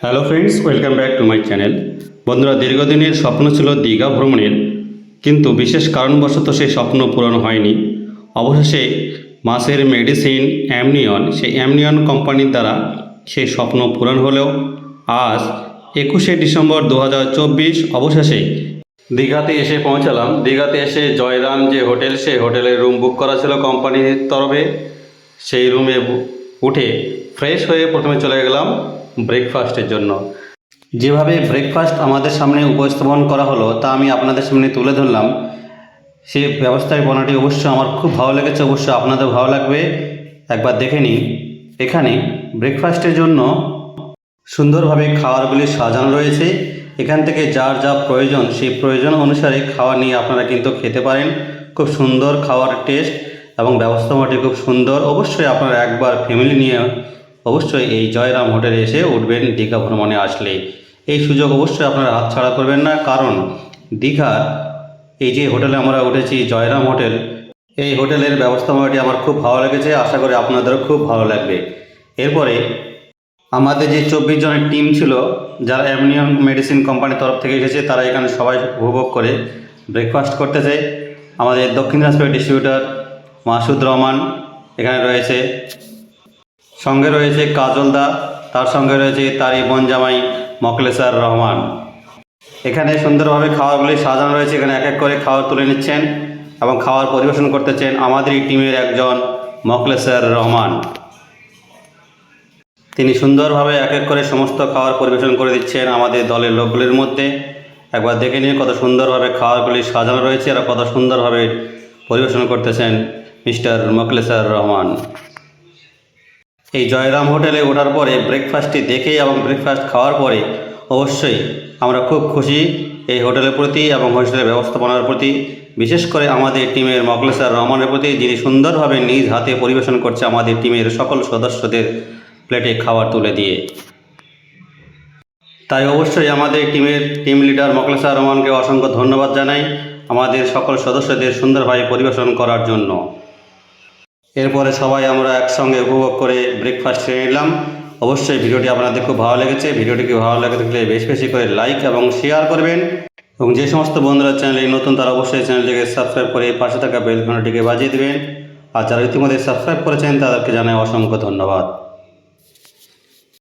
Hello friends, welcome back to my channel. বন্ধুরা, দীর্ঘদিনের স্বপ্ন ছিল দীঘা ভ্রমণের, কিন্তু বিশেষ কারণবশত সেই স্বপ্ন পূরণ হয়নি। অবশেষে মাসের মেডিসিন অ্যামনিয়ন, সেই অ্যামনিয়ন কোম্পানির দ্বারা সেই স্বপ্ন পূরণ হলেও আজ 21শে ডিসেম্বর 2024 অবশেষে দীঘাতে এসে পৌঁছালাম। দীঘাতে এসে জয়রাম যে হোটেল, সেই হোটেলের রুম বুক করা ছিল কোম্পানির তরফে। সেই রুমে উঠে ফ্রেশ হয়ে প্রথমে চলে গেলাম ব্রেকফাস্টের জন্য। যেভাবে ব্রেকফাস্ট আমাদের সামনে উপস্থাপন করা হলো তা আমি আপনাদের সামনে তুলে ধরলাম। সেই ব্যবস্থাপনাটি অবশ্যই আমার খুব ভালো লেগেছে, অবশ্যই আপনাদের ভালো লাগবে। একবার দেখে নিন। এখানে ব্রেকফাস্টের জন্য সুন্দরভাবে খাবারগুলি সাজানো রয়েছে। এখান থেকে যার যা প্রয়োজন সেই প্রয়োজন অনুসারে খাবার নিয়ে আপনারা কিন্তু খেতে পারেন। খুব সুন্দর খাওয়ার টেস্ট এবং ব্যবস্থাপনাটি খুব সুন্দর। অবশ্যই আপনারা একবার ফ্যামিলি নিয়ে অবশ্যই এই জয়রাম হোটেলে এসে উঠবেন দীঘা ভ্রমণে আসলে। এই সুযোগ অবশ্যই আপনারা হাতছাড়া করবেন না, কারণ দীঘার এই যে হোটেলে আমরা উঠেছি জয়রাম হোটেল, এই হোটেলের ব্যবস্থাপনাটি আমার খুব ভালো লেগেছে। আশা করি আপনাদেরও খুব ভালো লাগবে। এরপরে আমাদের যে 24 জনের টিম ছিল, যারা অ্যামনিয়ন মেডিসিন কোম্পানির তরফ থেকে এসেছে, তারা এখানে সবাই উপভোগ করে ব্রেকফাস্ট করতেছে। আমাদের দক্ষিণ দিনাজপুরের ডিস্ট্রিবিউটর মাসুদ রহমান এখানে রয়েছে, সঙ্গে রয়েছে কাজল দা, তার সঙ্গে রয়েছে তারই বনজামাই মকলেসার রহমান। এখানে সুন্দরভাবে খাওয়ারগুলি সাজানো রয়েছে। এখানে এক এক করে খাবার তুলে নিচ্ছেন এবং খাবার পরিবেশন করতেছেন আমাদের এই টিমের একজন মকলেসার রহমান। তিনি সুন্দরভাবে এক এক করে সমস্ত খাবার পরিবেশন করে দিচ্ছেন আমাদের দলের লোকগুলির মধ্যে। একবার দেখে নিন কত সুন্দরভাবে খাবারগুলি সাজানো রয়েছে আর কত সুন্দরভাবে পরিবেশন করতেছেন মিস্টার মকলেসার রহমান। এই জয়রাম হোটেলে ওঠার পরে ব্রেকফাস্টটি দেখে এবং ব্রেকফাস্ট খাওয়ার পরে অবশ্যই আমরা খুব খুশি এই হোটেলের প্রতি এবং হোটেলের ব্যবস্থাপনার প্রতি, বিশেষ করে আমাদের টিমের মকলেসার রহমানের প্রতি, যিনি সুন্দরভাবে নিজ হাতে পরিবেশন করছে আমাদের টিমের সকল সদস্যদের প্লেটে খাবার তুলে দিয়ে। তাই অবশ্যই আমাদের টিমের টিম লিডার মকলেসার রহমানকে অসংখ্য ধন্যবাদ জানাই আমাদের সকল সদস্যদের সুন্দরভাবে পরিবেশন করার জন্য। এরপরে সবাই আমরা একসঙ্গে উপভোগ করে ব্রেকফাস্ট সেরে নিলাম। অবশ্যই ভিডিওটি আপনাদের খুব ভালো লেগেছে। ভিডিওটিকে ভালো লেগে থাকলে বেশি বেশি করে লাইক এবং শেয়ার করবেন, এবং যে সমস্ত বন্ধুরা চ্যানেলে নতুন তারা অবশ্যই চ্যানেলটিকে সাবস্ক্রাইব করে পাশে থাকা বেল ঘন্টাটিকে বাজিয়ে দেবেন। আর যারা ইতিমধ্যে সাবস্ক্রাইব করেছেন তাদেরকে জানাই অসংখ্য ধন্যবাদ।